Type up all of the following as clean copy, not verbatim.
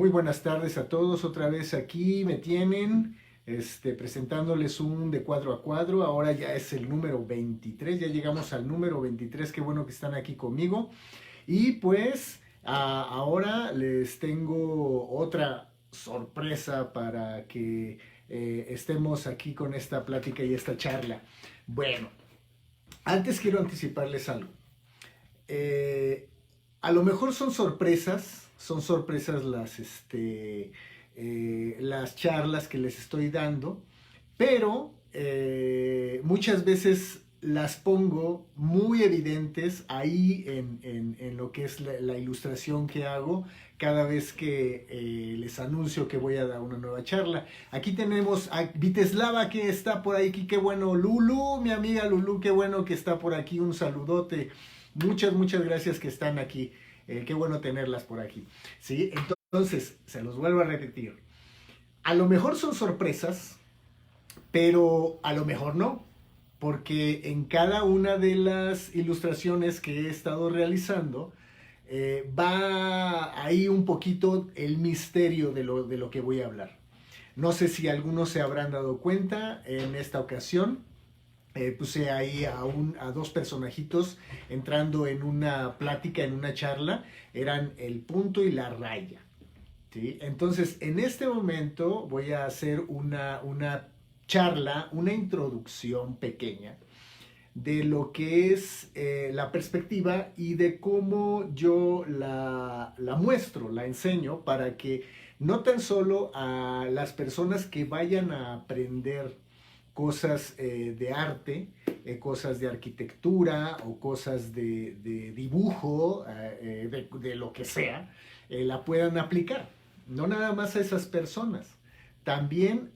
Muy buenas tardes a todos, otra vez aquí me tienen presentándoles un de cuadro a cuadro. Ahora ya es el número 23, ya llegamos al número 23. Qué bueno que están aquí conmigo. Y pues ahora les tengo otra sorpresa para que estemos aquí con esta plática y esta charla. Bueno, antes quiero anticiparles algo. Eh, a lo mejor son sorpresas las charlas que les estoy dando, pero muchas veces las pongo muy evidentes ahí en lo que es la ilustración que hago cada vez que les anuncio que voy a dar una nueva charla. Aquí tenemos a Viteslava que está por ahí, qué bueno. Lulu, mi amiga Lulu, qué bueno que está por aquí, un saludote. Muchas gracias que están aquí. Qué bueno tenerlas por aquí. ¿Sí? Entonces, se los vuelvo a repetir. A lo mejor son sorpresas, pero a lo mejor no, porque en cada una de las ilustraciones que he estado realizando va ahí un poquito el misterio de lo que voy a hablar. No sé si algunos se habrán dado cuenta en esta ocasión. Puse ahí a dos personajitos entrando en una plática, en una charla. Eran el punto y la raya. ¿Sí? Entonces, en este momento voy a hacer una charla, una introducción pequeña de lo que es la perspectiva y de cómo yo la muestro, la enseño para que no tan solo a las personas que vayan a aprender cosas de arte, cosas de arquitectura o cosas de dibujo, de lo que sea, la puedan aplicar. No nada más a esas personas, también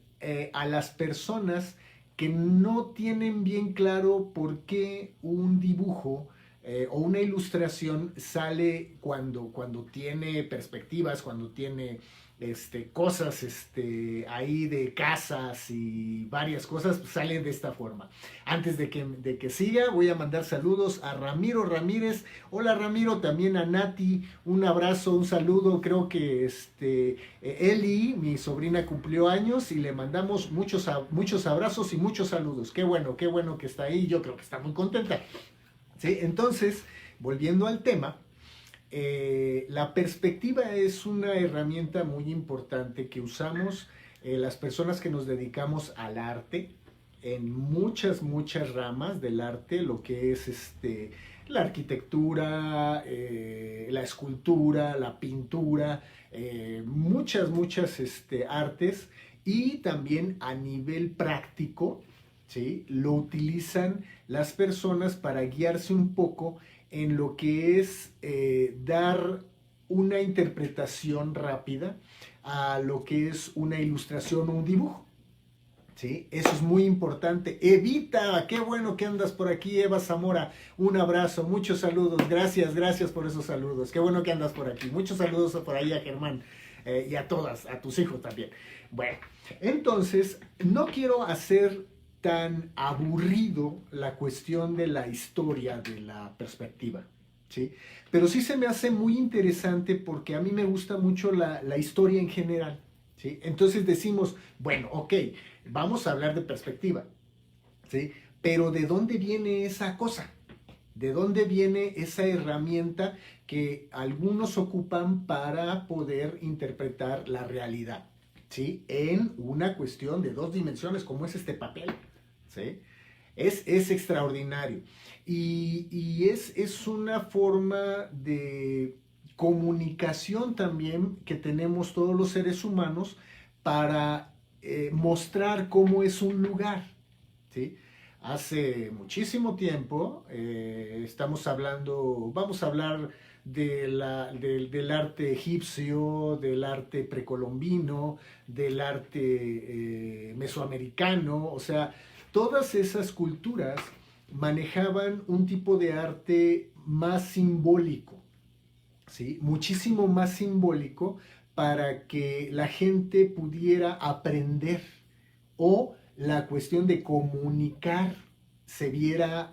a las personas que no tienen bien claro por qué un dibujo o una ilustración sale cuando tiene perspectivas, cuando tiene cosas ahí de casas y varias cosas, pues, salen de esta forma. Antes de que siga, voy a mandar saludos a Ramiro Ramírez. Hola Ramiro, también a Nati, un abrazo, un saludo. Creo que Eli, mi sobrina, cumplió años y le mandamos muchos abrazos y muchos saludos. Qué bueno que está ahí. Yo creo que está muy contenta. ¿Sí? Entonces, volviendo al tema, la perspectiva es una herramienta muy importante que usamos las personas que nos dedicamos al arte en muchas ramas del arte, lo que es la arquitectura, la escultura, la pintura, muchas artes, y también a nivel práctico, ¿sí? Lo utilizan las personas para guiarse un poco en lo que es dar una interpretación rápida a lo que es una ilustración o un dibujo. ¿Sí? Eso es muy importante. Evita, qué bueno que andas por aquí, Eva Zamora. Un abrazo, muchos saludos. Gracias por esos saludos. Qué bueno que andas por aquí. Muchos saludos por ahí a Germán y a todas, a tus hijos también. Bueno, entonces, no quiero hacer tan aburrido la cuestión de la historia, de la perspectiva. ¿Sí? Pero sí se me hace muy interesante porque a mí me gusta mucho la historia en general. ¿Sí? Entonces decimos, bueno, ok, vamos a hablar de perspectiva, ¿sí? Pero ¿de dónde viene esa cosa? ¿De dónde viene esa herramienta que algunos ocupan para poder interpretar la realidad? ¿Sí? En una cuestión de dos dimensiones como es este papel. ¿Sí? Es extraordinario. Es una forma de comunicación también que tenemos todos los seres humanos para mostrar cómo es un lugar. ¿Sí? Hace muchísimo tiempo, vamos a hablar del arte egipcio, del arte precolombino, del arte mesoamericano, o sea, todas esas culturas manejaban un tipo de arte más simbólico, ¿sí? Muchísimo más simbólico para que la gente pudiera aprender o la cuestión de comunicar se viera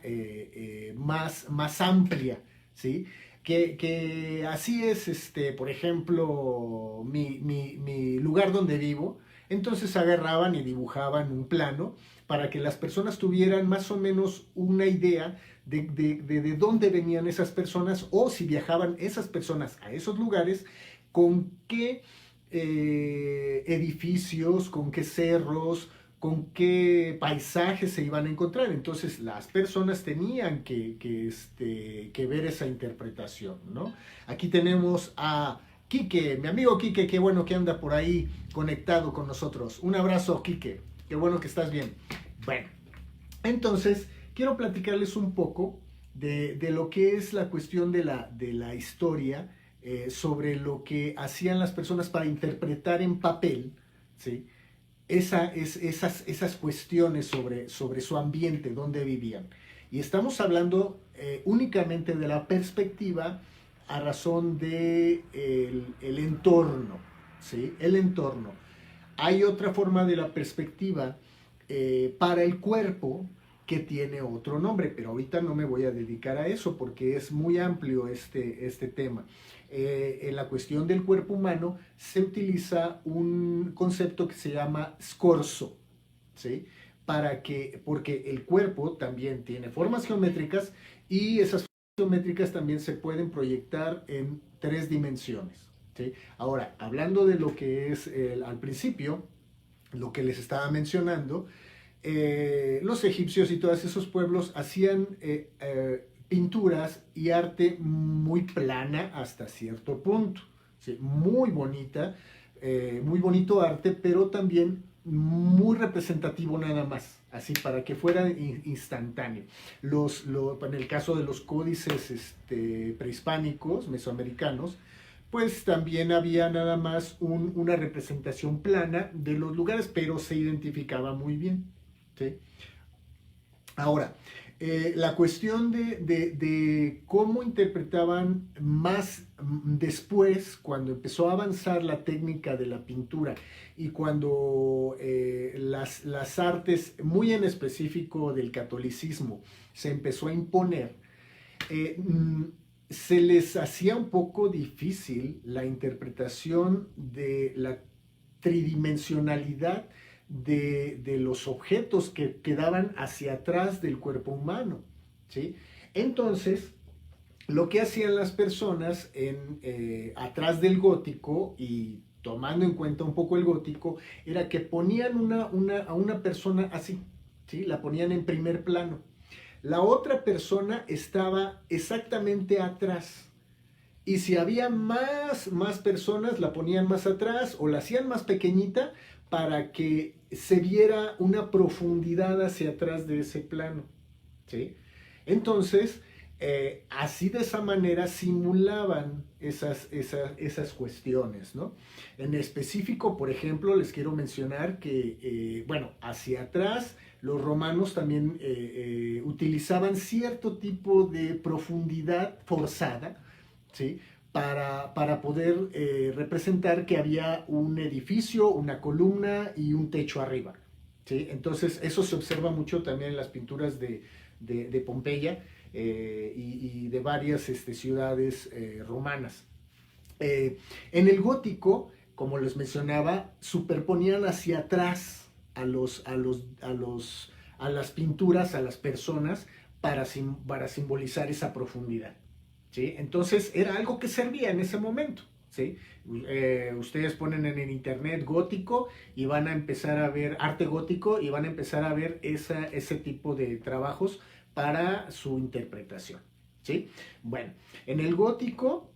más amplia, ¿sí? que así es, por ejemplo, mi lugar donde vivo. Entonces agarraban y dibujaban un plano para que las personas tuvieran más o menos una idea de dónde venían esas personas, o si viajaban esas personas a esos lugares, con qué edificios, con qué cerros, con qué paisajes se iban a encontrar. Entonces las personas tenían que ver esa interpretación, ¿no? Aquí tenemos a Quique, mi amigo Quique, qué bueno que anda por ahí conectado con nosotros. Un abrazo, Quique, qué bueno que estás bien. Bueno, entonces quiero platicarles un poco de lo que es la cuestión de la historia, sobre lo que hacían las personas para interpretar en papel, ¿sí? Esas cuestiones sobre su ambiente, donde vivían. Y estamos hablando únicamente de la perspectiva a razón de el entorno, ¿sí? El entorno. Hay otra forma de la perspectiva para el cuerpo que tiene otro nombre, pero ahorita no me voy a dedicar a eso porque es muy amplio este tema. En la cuestión del cuerpo humano se utiliza un concepto que se llama scorzo, ¿sí? Porque el cuerpo también tiene formas geométricas, y esas formas geométricas también se pueden proyectar en 3 dimensiones, ¿sí? Ahora, hablando de lo que es al principio, lo que les estaba mencionando, los egipcios y todos esos pueblos hacían pinturas y arte muy plana hasta cierto punto, ¿sí? Muy bonita, muy bonito arte, pero también muy representativo nada más, así para que fuera instantáneo. En el caso de los códices prehispánicos, mesoamericanos, pues también había nada más una representación plana de los lugares, pero se identificaba muy bien, ¿sí? Ahora, la cuestión de cómo interpretaban más después, cuando empezó a avanzar la técnica de la pintura y cuando las artes, muy en específico del catolicismo, se empezó a imponer, eh, se les hacía un poco difícil la interpretación de la tridimensionalidad de los objetos que quedaban hacia atrás del cuerpo humano, ¿sí? Entonces, lo que hacían las personas atrás del gótico, y tomando en cuenta un poco el gótico, era que ponían a una persona así, ¿sí? La ponían en primer plano. La otra persona estaba exactamente atrás. Y si había más personas, la ponían más atrás o la hacían más pequeñita para que se viera una profundidad hacia atrás de ese plano, ¿sí? Entonces, así de esa manera simulaban esas cuestiones, ¿no? En específico, por ejemplo, les quiero mencionar que, bueno, hacia atrás los romanos también utilizaban cierto tipo de profundidad forzada, ¿sí? Para poder representar que había un edificio, una columna y un techo arriba, ¿sí? Entonces eso se observa mucho también en las pinturas de Pompeya, y de varias ciudades romanas. En el gótico, como les mencionaba, superponían hacia atrás a las pinturas, a las personas, para simbolizar esa profundidad, ¿sí? Entonces era algo que servía en ese momento, ¿sí? Ustedes ponen en el internet gótico y van a empezar a ver arte gótico y van a empezar a ver ese tipo de trabajos para su interpretación, ¿sí? Bueno, en el gótico,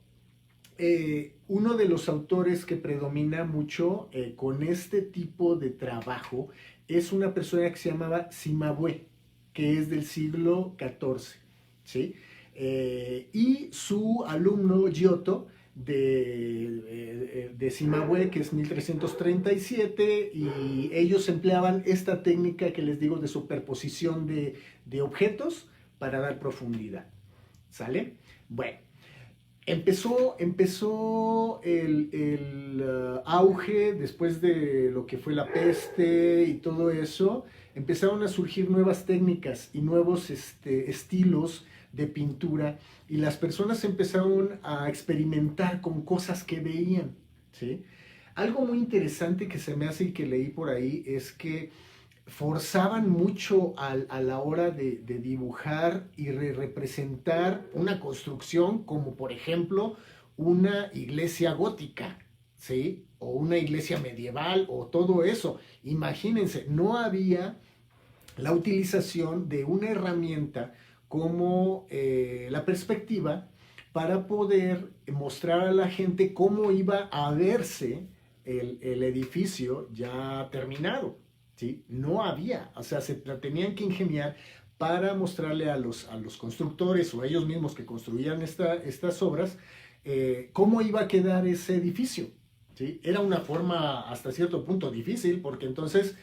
uno de los autores que predomina mucho con este tipo de trabajo es una persona que se llamaba Cimabue, que es del siglo XIV, ¿sí? Y su alumno Giotto de Cimabue, que es 1337, y ellos empleaban esta técnica que les digo de superposición de objetos para dar profundidad, ¿sale? Bueno, empezó el auge después de lo que fue la peste y todo eso. Empezaron a surgir nuevas técnicas y nuevos estilos de pintura y las personas empezaron a experimentar con cosas que veían, ¿sí? Algo muy interesante que se me hace y que leí por ahí es que forzaban mucho a la hora de dibujar y representar una construcción como por ejemplo una iglesia gótica, ¿sí? O una iglesia medieval o todo eso. Imagínense, no había la utilización de una herramienta como la perspectiva para poder mostrar a la gente cómo iba a verse el edificio ya terminado. ¿Sí? No había, o sea, se la tenían que ingeniar para mostrarle a los constructores o a ellos mismos que construían estas obras cómo iba a quedar ese edificio. ¿Sí? Era una forma hasta cierto punto difícil porque entonces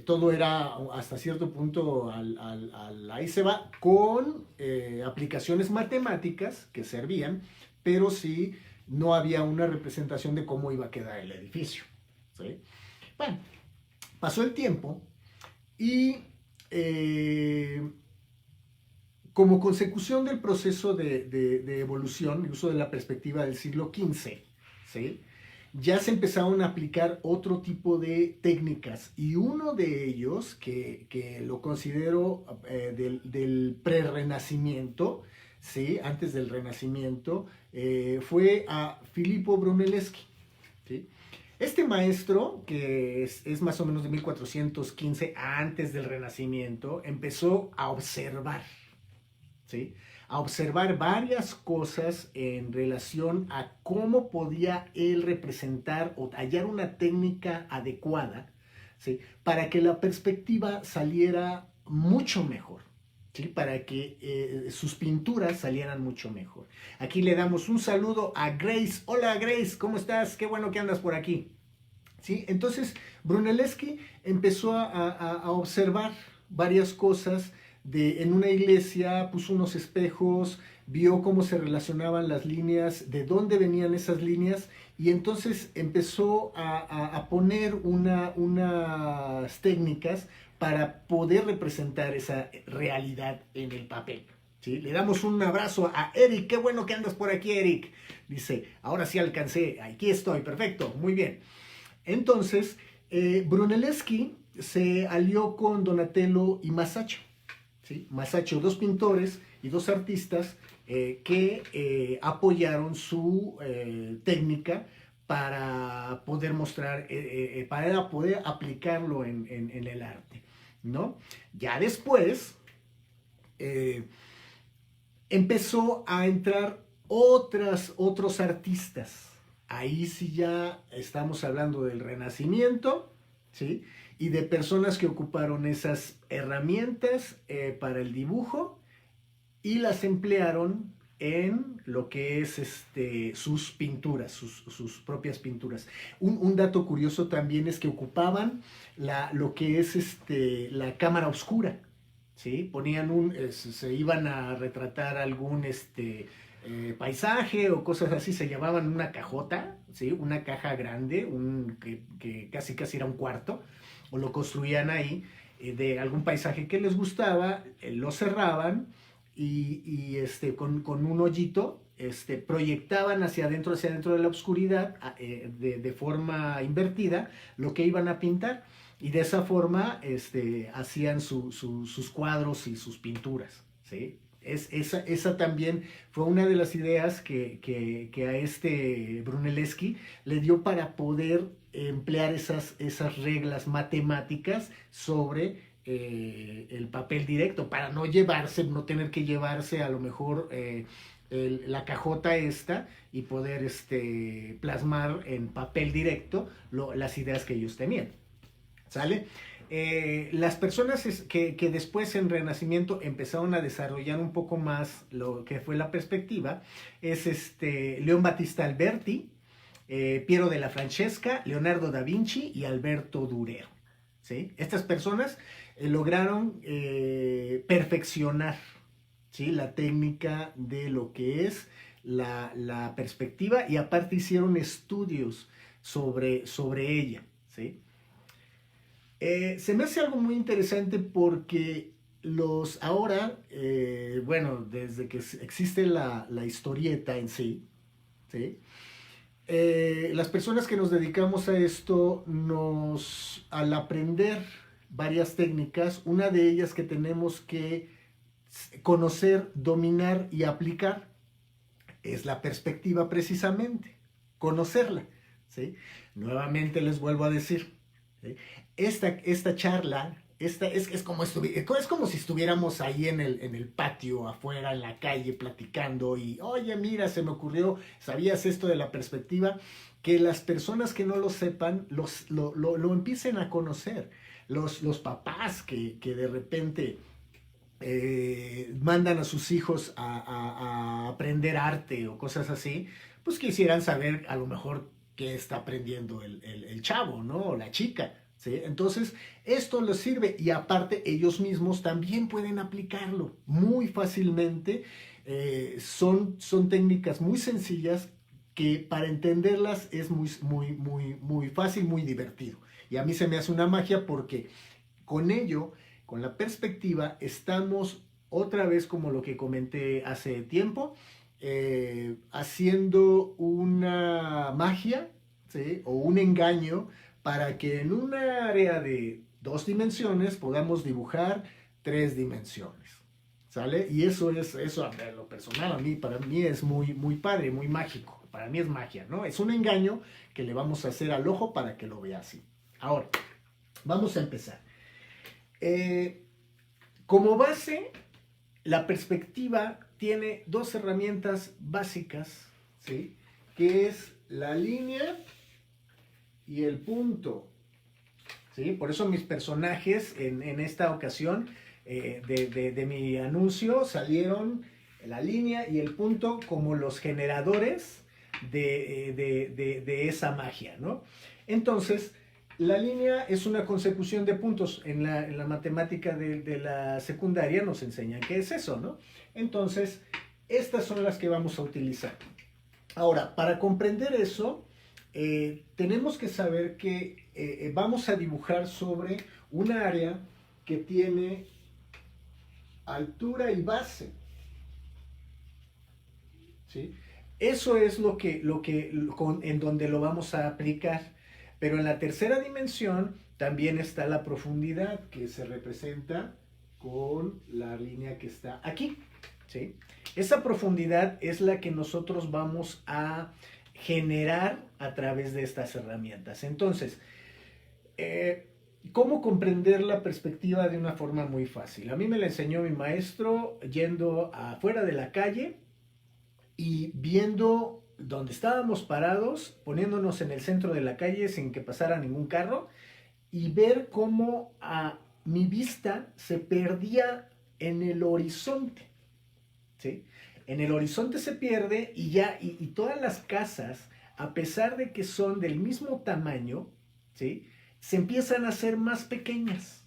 todo era hasta cierto punto ahí se va con aplicaciones matemáticas que servían, pero sí no había una representación de cómo iba a quedar el edificio. ¿Sí? Bueno, pasó el tiempo y como consecución del proceso de evolución y uso de la perspectiva del siglo XV, ¿sí? Ya se empezaron a aplicar otro tipo de técnicas y uno de ellos, que lo considero del prerrenacimiento, ¿sí? Antes del Renacimiento, fue a Filippo Brunelleschi. ¿Sí? Este maestro, que es más o menos de 1415, antes del Renacimiento, empezó a observar, ¿sí? A observar varias cosas en relación a cómo podía él representar o hallar una técnica adecuada, ¿sí? Para que la perspectiva saliera mucho mejor, ¿sí? Para que sus pinturas salieran mucho mejor. Aquí le damos un saludo a Grace. Hola Grace, ¿cómo estás? Qué bueno que andas por aquí. ¿Sí? Entonces Brunelleschi empezó a observar varias cosas en una iglesia, puso unos espejos, vio cómo se relacionaban las líneas, de dónde venían esas líneas y entonces empezó a poner unas técnicas para poder representar esa realidad en el papel. ¿Sí? Le damos un abrazo a Eric, qué bueno que andas por aquí, Eric. Dice, ahora sí alcancé, aquí estoy, perfecto, muy bien. Entonces, Brunelleschi se alió con Donatello y Masaccio. ¿Sí? Masaccio, dos pintores y dos artistas que apoyaron su técnica para poder mostrar, para poder aplicarlo en el arte, ¿no? Ya después empezó a entrar otros artistas. Ahí sí ya estamos hablando del Renacimiento, ¿sí? Y de personas que ocuparon esas herramientas para el dibujo y las emplearon en lo que es sus pinturas, sus propias pinturas. Un dato curioso también es que ocupaban lo que es la cámara oscura, ¿sí? Ponían se iban a retratar algún paisaje o cosas así, se llevaban una cajota, ¿sí? Una caja grande, que casi era un cuarto, o lo construían ahí, de algún paisaje que les gustaba, lo cerraban y con un hoyito proyectaban hacia adentro de la oscuridad, de forma invertida, lo que iban a pintar. Y de esa forma hacían sus cuadros y sus pinturas, ¿sí? Esa también fue una de las ideas que a Brunelleschi le dio para poder emplear esas reglas matemáticas sobre el papel directo, para no tener que llevarse a lo mejor la cajota y poder plasmar en papel directo las ideas que ellos tenían. ¿Sale? Las personas que después en Renacimiento empezaron a desarrollar un poco más lo que fue la perspectiva es León Battista Alberti, Piero della Francesca, Leonardo da Vinci y Alberto Durero. ¿Sí? Estas personas lograron perfeccionar, ¿sí? La técnica de lo que es la perspectiva y aparte hicieron estudios sobre ella, ¿sí? Se me hace algo muy interesante porque ahora, bueno, desde que existe la historieta en sí, ¿sí? Las personas que nos dedicamos a esto, al aprender varias técnicas, una de ellas que tenemos que conocer, dominar y aplicar es la perspectiva precisamente, conocerla, ¿sí? Nuevamente les vuelvo a decir, ¿sí? Esta charla, es como si estuviéramos ahí en el patio, afuera, en la calle, platicando y, oye, mira, se me ocurrió, ¿sabías esto de la perspectiva? Que las personas que no lo sepan lo empiecen a conocer. Los papás que de repente mandan a sus hijos a aprender arte o cosas así, pues quisieran saber a lo mejor qué está aprendiendo el chavo, ¿no? O la chica, ¿sí? Entonces, esto les sirve y aparte ellos mismos también pueden aplicarlo muy fácilmente. Son técnicas muy sencillas que para entenderlas es muy fácil, muy divertido. Y a mí se me hace una magia porque con ello, con la perspectiva, estamos otra vez como lo que comenté hace tiempo, haciendo una magia, ¿sí? O un engaño para que en un área de 2 dimensiones podamos dibujar 3 dimensiones. ¿Sale? Y eso a lo personal, para mí es muy padre, muy mágico. Para mí es magia, ¿no? Es un engaño que le vamos a hacer al ojo para que lo vea así. Ahora, vamos a empezar. Como base, la perspectiva tiene 2 herramientas básicas, ¿sí? Que es la línea y el punto, ¿sí? Por eso mis personajes en esta ocasión de mi anuncio salieron la línea y el punto como los generadores de esa magia, ¿no? Entonces, la línea es una consecución de puntos. En la matemática de la secundaria nos enseñan qué es eso, ¿no? Entonces, estas son las que vamos a utilizar. Ahora, para comprender eso, tenemos que saber que vamos a dibujar sobre un área que tiene altura y base, ¿sí? Eso es en donde lo vamos a aplicar. Pero en la tercera dimensión también está la profundidad que se representa con la línea que está aquí, ¿sí? Esa profundidad es la que nosotros vamos a generar a través de estas herramientas. Entonces, ¿cómo comprender la perspectiva de una forma muy fácil? A mí me la enseñó mi maestro yendo afuera de la calle y viendo donde estábamos parados, poniéndonos en el centro de la calle sin que pasara ningún carro y ver cómo mi vista se perdía en el horizonte, ¿sí? En el horizonte se pierde y todas las casas, a pesar de que son del mismo tamaño, ¿sí? Se empiezan a hacer más pequeñas.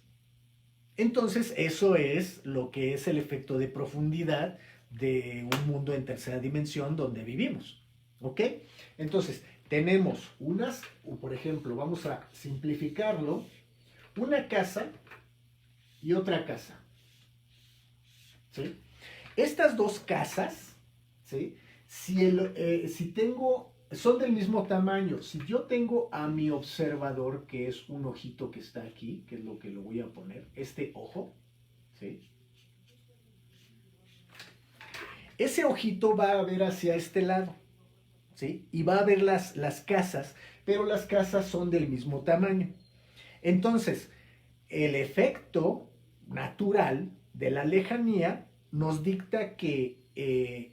Entonces, eso es lo que es el efecto de profundidad de un mundo en tercera dimensión donde vivimos. ¿Ok? Entonces, tenemos por ejemplo, vamos a simplificarlo, una casa y otra casa. ¿Sí? Estas 2 casas, ¿sí? Si son del mismo tamaño, si yo tengo a mi observador, que es un ojito que está aquí, que es lo que lo voy a poner, este ojo, ¿sí? Ese ojito va a ver hacia este lado, ¿sí? Y va a ver las casas, pero las casas son del mismo tamaño. Entonces, el efecto natural de la lejanía nos dicta que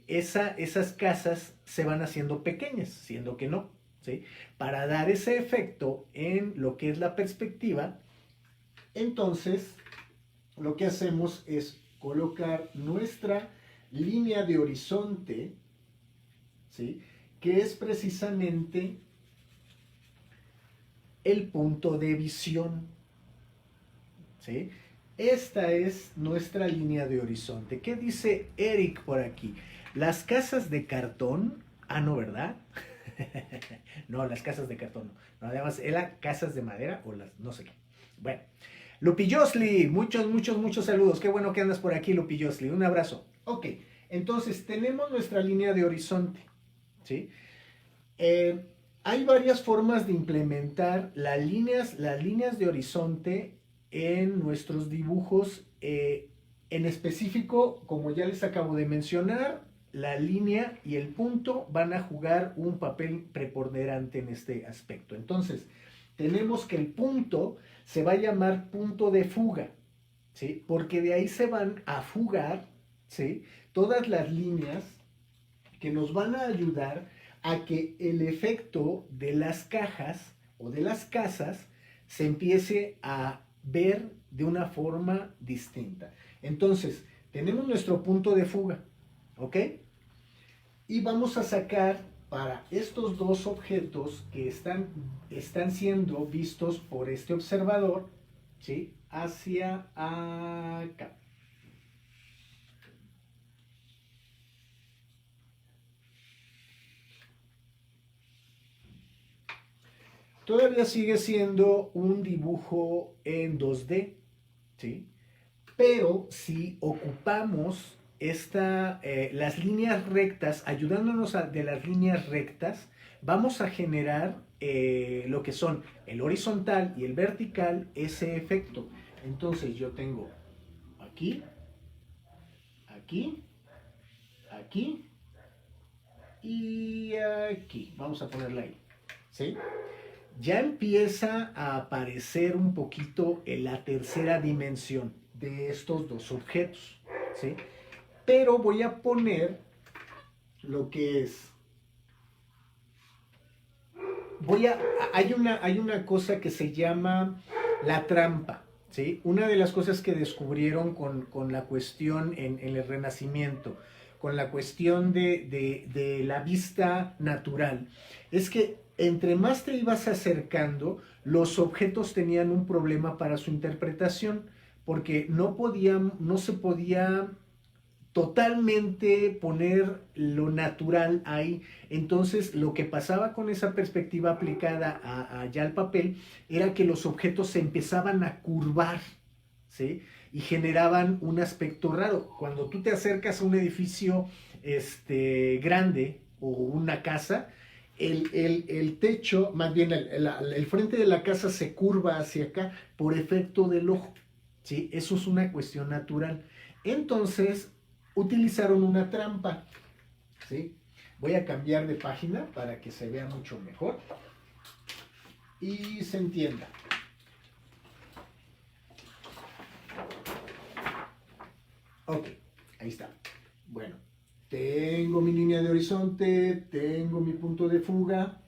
esas casas se van haciendo pequeñas, siendo que no, ¿sí? Para dar ese efecto en lo que es la perspectiva, entonces lo que hacemos es colocar nuestra línea de horizonte, ¿sí? Que es precisamente el punto de visión, ¿sí? Esta es nuestra línea de horizonte. ¿Qué dice Eric por aquí? Las casas de cartón. Ah, no, ¿verdad? No, las casas de cartón no. No, además, ¿era casas de madera o no sé qué? Bueno, Lupillosli, muchos saludos. Qué bueno que andas por aquí, Lupillosli. Un abrazo. Ok, entonces tenemos nuestra línea de horizonte, ¿sí? Eh, Hay varias formas de implementar las líneas de horizonte en nuestros dibujos. En específico, como ya les acabo de mencionar, la línea y el punto van a jugar un papel preponderante en este aspecto. Entonces, tenemos que el punto se va a llamar punto de fuga, ¿sí? Porque de ahí se van a fugar, ¿sí? Todas las líneas que nos van a ayudar a que el efecto de las cajas o de las casas se empiece a ver de una forma distinta. Entonces, tenemos nuestro punto de fuga, ¿ok? Y vamos a sacar para estos dos objetos que están siendo vistos por este observador, ¿sí? Hacia acá. Todavía sigue siendo un dibujo en 2D, ¿sí? Pero si ocupamos las líneas rectas, ayudándonos de las líneas rectas, vamos a generar lo que son el horizontal y el vertical, ese efecto. Entonces yo tengo aquí, aquí, aquí y aquí. Vamos a ponerla ahí, ¿sí? Ya empieza a aparecer un poquito en la tercera dimensión de estos dos objetos, ¿sí? Pero voy a poner lo que es... hay una cosa que se llama la trampa, ¿sí? Una de las cosas que descubrieron con la cuestión en el Renacimiento, con la cuestión de la vista natural, es que entre más te ibas acercando, los objetos tenían un problema para su interpretación, porque no se podía totalmente poner lo natural ahí. Entonces, lo que pasaba con esa perspectiva aplicada allá al papel era que los objetos se empezaban a curvar, ¿sí? Y generaban un aspecto raro. Cuando tú te acercas a un edificio grande o una casa, el techo, más bien el frente de la casa se curva hacia acá por efecto del ojo, ¿sí? Eso es una cuestión natural. Entonces, utilizaron una trampa, ¿sí? Voy a cambiar de página para que se vea mucho mejor y se entienda. Ok, ahí está. Bueno, tengo mi línea de horizonte, tengo mi punto de fuga,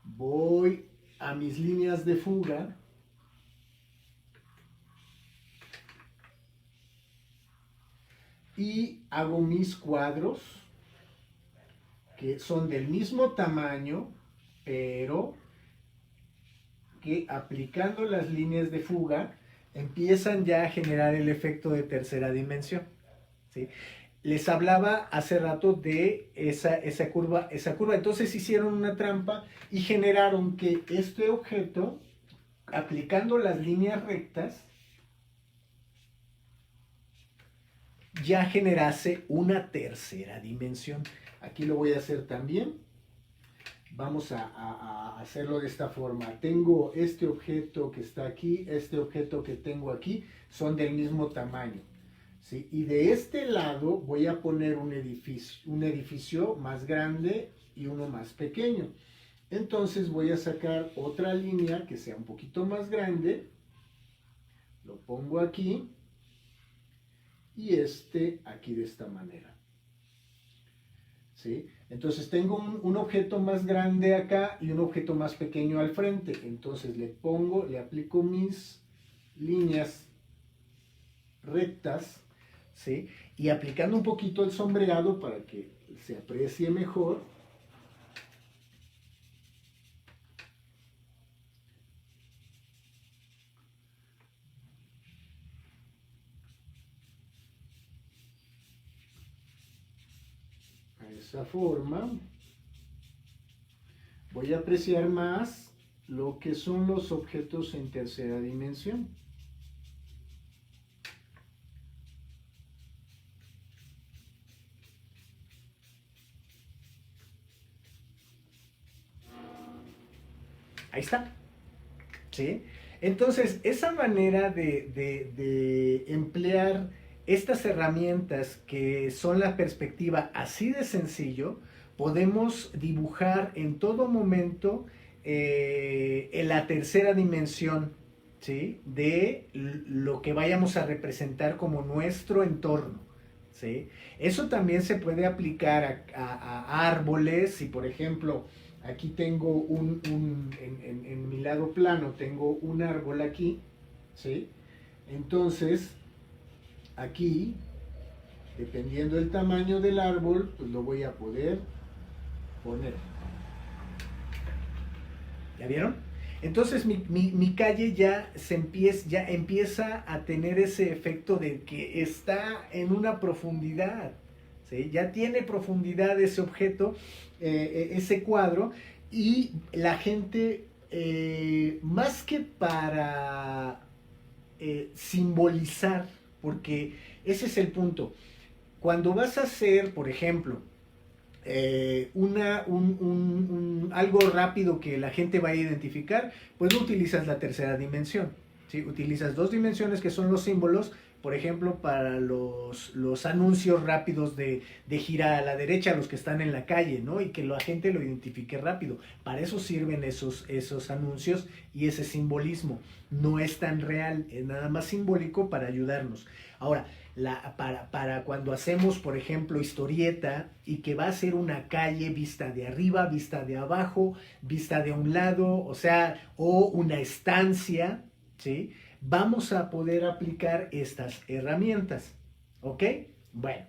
voy a mis líneas de fuga. Y hago mis cuadros que son del mismo tamaño, pero que aplicando las líneas de fuga empiezan ya a generar el efecto de tercera dimensión, ¿sí? Les hablaba hace rato de esa curva. Entonces hicieron una trampa y generaron que este objeto, aplicando las líneas rectas, ya generase una tercera dimensión. Aquí lo voy a hacer también. Vamos a hacerlo de esta forma. Tengo este objeto que está aquí, este objeto que tengo aquí, son del mismo tamaño, ¿sí? Y de este lado voy a poner un edificio más grande y uno más pequeño. Entonces voy a sacar otra línea que sea un poquito más grande. Lo pongo aquí. Y aquí de esta manera, ¿sí? Entonces tengo un objeto más grande acá y un objeto más pequeño al frente. Entonces le aplico mis líneas rectas, ¿sí? Y aplicando un poquito el sombreado para que se aprecie mejor. De esa forma voy a apreciar más lo que son los objetos en tercera dimensión. Ahí está. ¿Sí? Entonces, esa manera de emplear estas herramientas que son la perspectiva así de sencillo, podemos dibujar en todo momento en la tercera dimensión, ¿sí? De lo que vayamos a representar como nuestro entorno. ¿Sí? Eso también se puede aplicar a árboles. Si por ejemplo aquí tengo en mi lado plano tengo un árbol aquí, ¿sí? Entonces aquí, dependiendo del tamaño del árbol, pues lo voy a poder poner. ¿Ya vieron? Entonces mi calle ya empieza a tener ese efecto de que está en una profundidad. ¿Sí? Ya tiene profundidad ese objeto, ese cuadro, y la gente, más que para simbolizar, porque ese es el punto, cuando vas a hacer, por ejemplo, algo rápido que la gente va a identificar, pues no utilizas la tercera dimensión. ¿Sí? Utilizas dos dimensiones que son los símbolos, por ejemplo, para los anuncios rápidos de gira a la derecha, los que están en la calle, ¿no? Y que la gente lo identifique rápido. Para eso sirven esos anuncios y ese simbolismo. No es tan real, es nada más simbólico para ayudarnos. Ahora, para cuando hacemos, por ejemplo, historieta y que va a ser una calle vista de arriba, vista de abajo, vista de un lado, o sea, o una estancia, ¿sí? Vamos a poder aplicar estas herramientas, ¿ok? Bueno,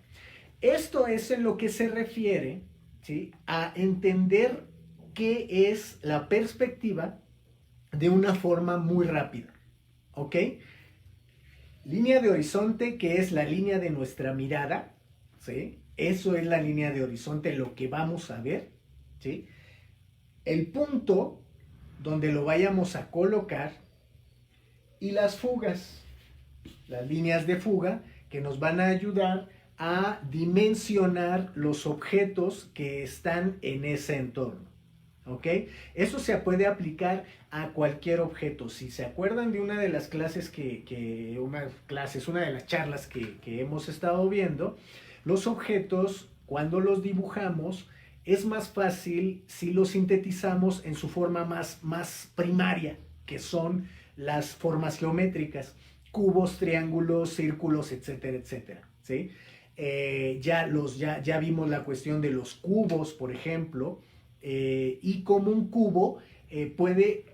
esto es en lo que se refiere, ¿sí? A entender qué es la perspectiva de una forma muy rápida, ¿ok? Línea de horizonte, que es la línea de nuestra mirada, ¿sí? Eso es la línea de horizonte, lo que vamos a ver, ¿sí? El punto donde lo vayamos a colocar y las fugas, las líneas de fuga que nos van a ayudar a dimensionar los objetos que están en ese entorno. ¿Ok? Eso se puede aplicar a cualquier objeto. Si se acuerdan de una de las clases una de las charlas que hemos estado viendo, los objetos, cuando los dibujamos, es más fácil si los sintetizamos en su forma más primaria, que son las formas geométricas, cubos, triángulos, círculos, etcétera, etcétera. ¿Sí? Ya vimos la cuestión de los cubos, por ejemplo, y cómo un cubo puede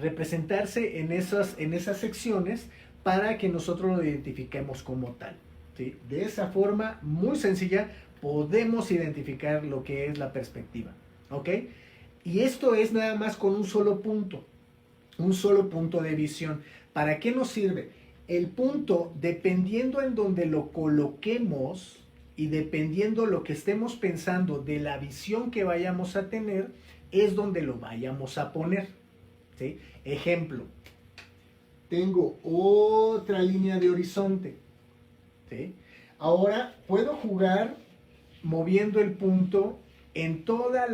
representarse en esas secciones para que nosotros lo identifiquemos como tal. ¿Sí? De esa forma, muy sencilla, podemos identificar lo que es la perspectiva. ¿Ok? Y esto es nada más con un solo punto de visión. ¿Para qué nos sirve? El punto, dependiendo en donde lo coloquemos y dependiendo lo que estemos pensando de la visión que vayamos a tener, es donde lo vayamos a poner. ¿Sí? Ejemplo, tengo otra línea de horizonte. ¿Sí? Ahora puedo jugar moviendo el punto en toda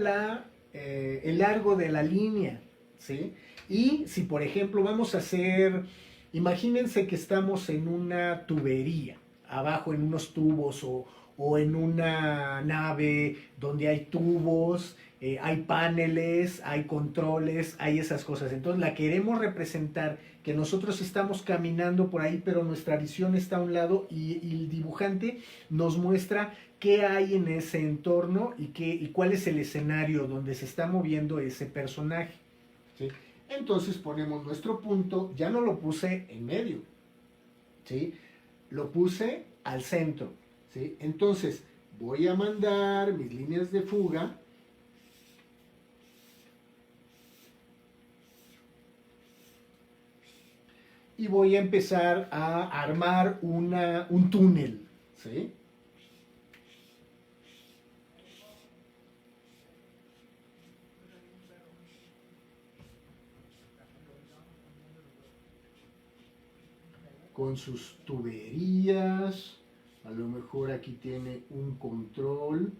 el largo de la línea. ¿Sí? Y si por ejemplo vamos a hacer, imagínense que estamos en una tubería, abajo en unos tubos o en una nave donde hay tubos, hay paneles, hay controles, hay esas cosas. Entonces la queremos representar que nosotros estamos caminando por ahí, pero nuestra visión está a un lado y el dibujante nos muestra qué hay en ese entorno y cuál es el escenario donde se está moviendo ese personaje. ¿Sí? Entonces ponemos nuestro punto, ya no lo puse en medio, ¿sí? Lo puse al centro, ¿sí? Entonces voy a mandar mis líneas de fuga y voy a empezar a armar un túnel, ¿sí? Con sus tuberías, a lo mejor aquí tiene un control.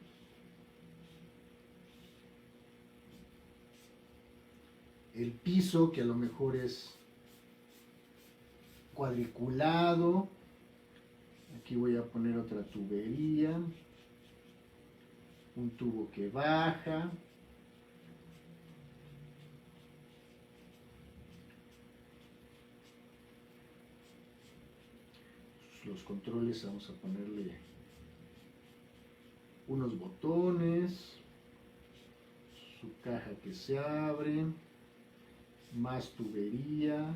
el piso, que a lo mejor es cuadriculado. Aquí voy a poner otra tubería, un tubo que baja. Los controles, vamos a ponerle unos botones, su caja que se abre, más tubería.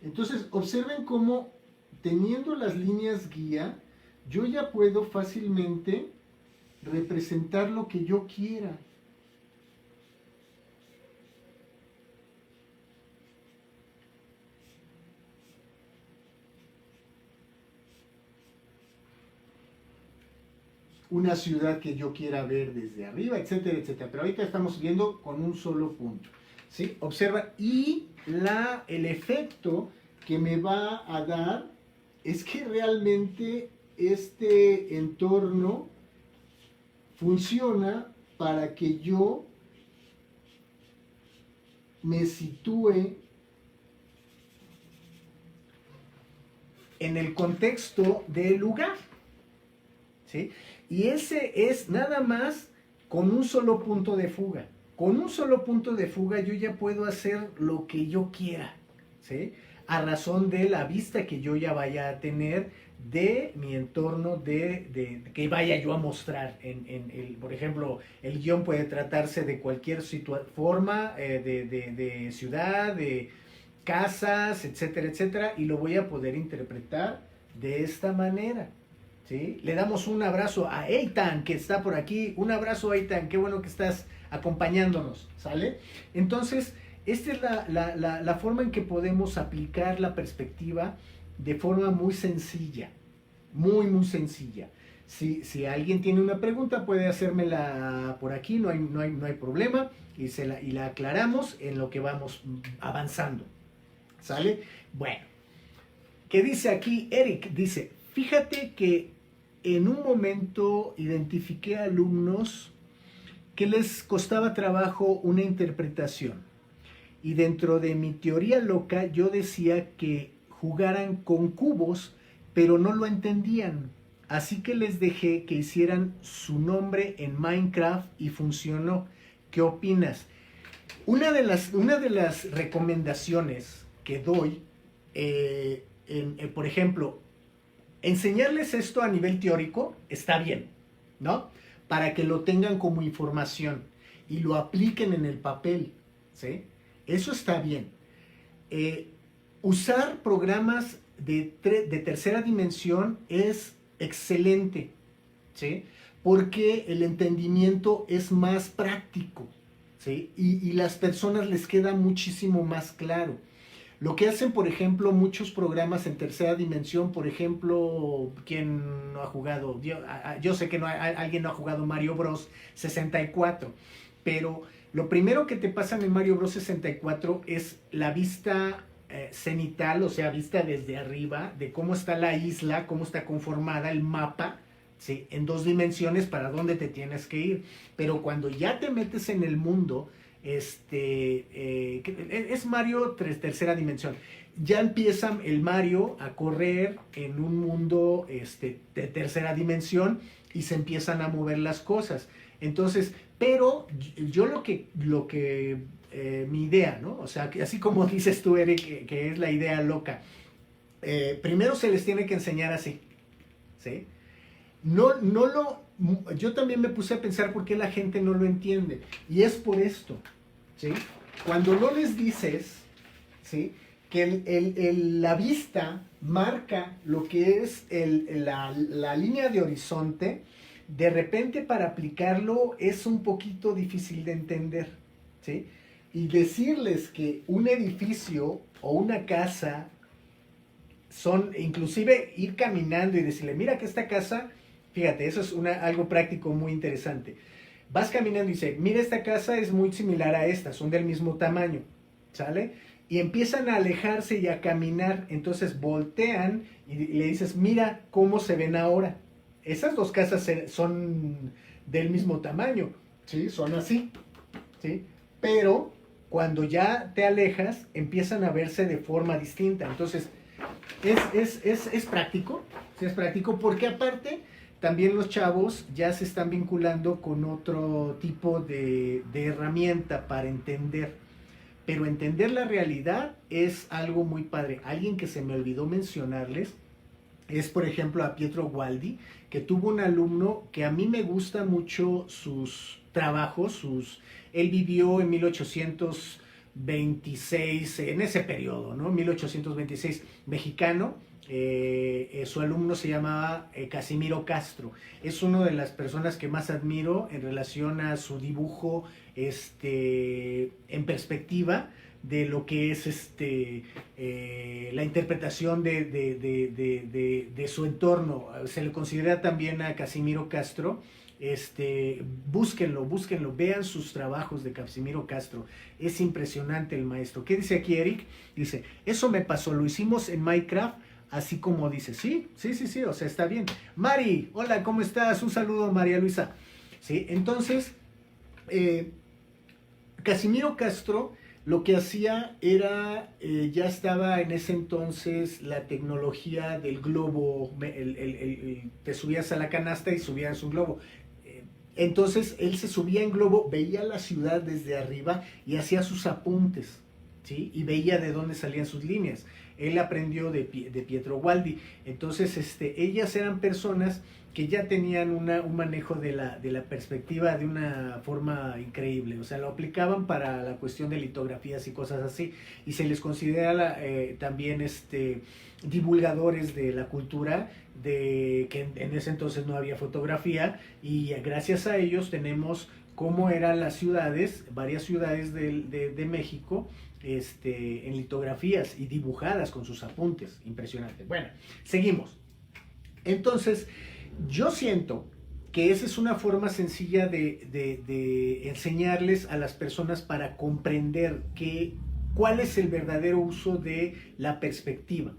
Entonces observen cómo, teniendo las líneas guía, yo ya puedo fácilmente representar lo que yo quiera. Una ciudad que yo quiera ver desde arriba, etcétera, etcétera. Pero ahorita estamos viendo con un solo punto, ¿sí? Observa, y el efecto que me va a dar es que realmente este entorno funciona para que yo me sitúe en el contexto del lugar, ¿sí? Y ese es nada más con un solo punto de fuga. Con un solo punto de fuga yo ya puedo hacer lo que yo quiera, ¿sí? A razón de la vista que yo ya vaya a tener de mi entorno, que vaya yo a mostrar. Por ejemplo, el guión puede tratarse de cualquier forma, de ciudad, de casas, etcétera, etcétera, y lo voy a poder interpretar de esta manera, ¿sí? Le damos un abrazo a Eitan, que está por aquí. Un abrazo, Eitan, qué bueno que estás acompañándonos, ¿sale? Entonces, esta es la forma en que podemos aplicar la perspectiva de forma muy sencilla, muy, muy sencilla. Si alguien tiene una pregunta, puede hacérmela por aquí, no hay problema, y la aclaramos en lo que vamos avanzando, ¿sale? Bueno, ¿qué dice aquí Eric? Dice, fíjate que en un momento identifiqué alumnos que les costaba trabajo una interpretación. Y dentro de mi teoría loca yo decía que jugaran con cubos, pero no lo entendían. Así que les dejé que hicieran su nombre en Minecraft y funcionó. ¿Qué opinas? Una de las recomendaciones que doy, por ejemplo, enseñarles esto a nivel teórico está bien, ¿no? Para que lo tengan como información y lo apliquen en el papel, ¿sí? Eso está bien. Usar programas de tercera dimensión es excelente, ¿sí? Porque el entendimiento es más práctico, ¿sí? Y las personas les queda muchísimo más claro. Lo que hacen, por ejemplo, muchos programas en tercera dimensión, por ejemplo, ¿quién no ha jugado? Yo sé que alguien no ha jugado Mario Bros. 64, pero lo primero que te pasan en Mario Bros. 64 es la vista cenital, o sea, vista desde arriba, de cómo está la isla, cómo está conformada el mapa, ¿sí? En 2 dimensiones para dónde te tienes que ir. Pero cuando ya te metes en el mundo, es Mario tercera dimensión. Ya empieza el Mario a correr en un mundo de tercera dimensión y se empiezan a mover las cosas. Entonces, pero yo mi idea, ¿no? O sea, así como dices tú, Eric, que es la idea loca, primero se les tiene que enseñar así, ¿sí? Yo también me puse a pensar por qué la gente no lo entiende, y es por esto, ¿sí? Cuando no les dices, ¿sí?, que la vista marca lo que es la línea de horizonte, de repente para aplicarlo es un poquito difícil de entender, ¿sí? Y decirles que un edificio o una casa inclusive ir caminando y decirle, mira que esta casa, fíjate, eso es algo práctico muy interesante. Vas caminando y dice, mira, esta casa es muy similar a esta, son del mismo tamaño, ¿sale? Y empiezan a alejarse y a caminar, entonces voltean y le dices, mira cómo se ven ahora. Esas 2 casas son del mismo tamaño, ¿sí? Son así, ¿sí? pero cuando ya te alejas, empiezan a verse de forma distinta. Entonces, es práctico, sí es práctico, porque aparte, también los chavos ya se están vinculando con otro tipo de herramienta para entender. Pero entender la realidad es algo muy padre. Alguien que se me olvidó mencionarles es, por ejemplo, a Pietro Gualdi, que tuvo un alumno que a mí me gusta mucho sus trabajos, él vivió en 1826, en ese periodo, ¿no? 1826, mexicano. Su alumno se llamaba Casimiro Castro. Es una de las personas que más admiro en relación a su dibujo en perspectiva de lo que es la interpretación de su entorno. Se le considera también a Casimiro Castro. Búsquenlo, vean sus trabajos de Casimiro Castro. Es impresionante el maestro. ¿Qué dice aquí Eric? Dice, eso me pasó, lo hicimos en Minecraft, así como dice. Sí, o sea, está bien. Mari, hola, ¿cómo estás? Un saludo, María Luisa. Sí, entonces, Casimiro Castro lo que hacía era, ya estaba en ese entonces la tecnología del globo, te subías a la canasta y subías un globo. Entonces él se subía en globo, veía la ciudad desde arriba y hacía sus apuntes, ¿sí? Y veía de dónde salían sus líneas. Él aprendió de Pietro Gualdi. Entonces, ellas eran personas que ya tenían un manejo de la perspectiva de una forma increíble. O sea, lo aplicaban para la cuestión de litografías y cosas así. Y se les considera también divulgadores de la cultura, de que en ese entonces no había fotografía. Y gracias a ellos tenemos cómo eran las ciudades, varias ciudades de México, en litografías y dibujadas con sus apuntes. Impresionante. Bueno, seguimos. Entonces, yo siento que esa es una forma sencilla de enseñarles a las personas para comprender cuál es el verdadero uso de la perspectiva,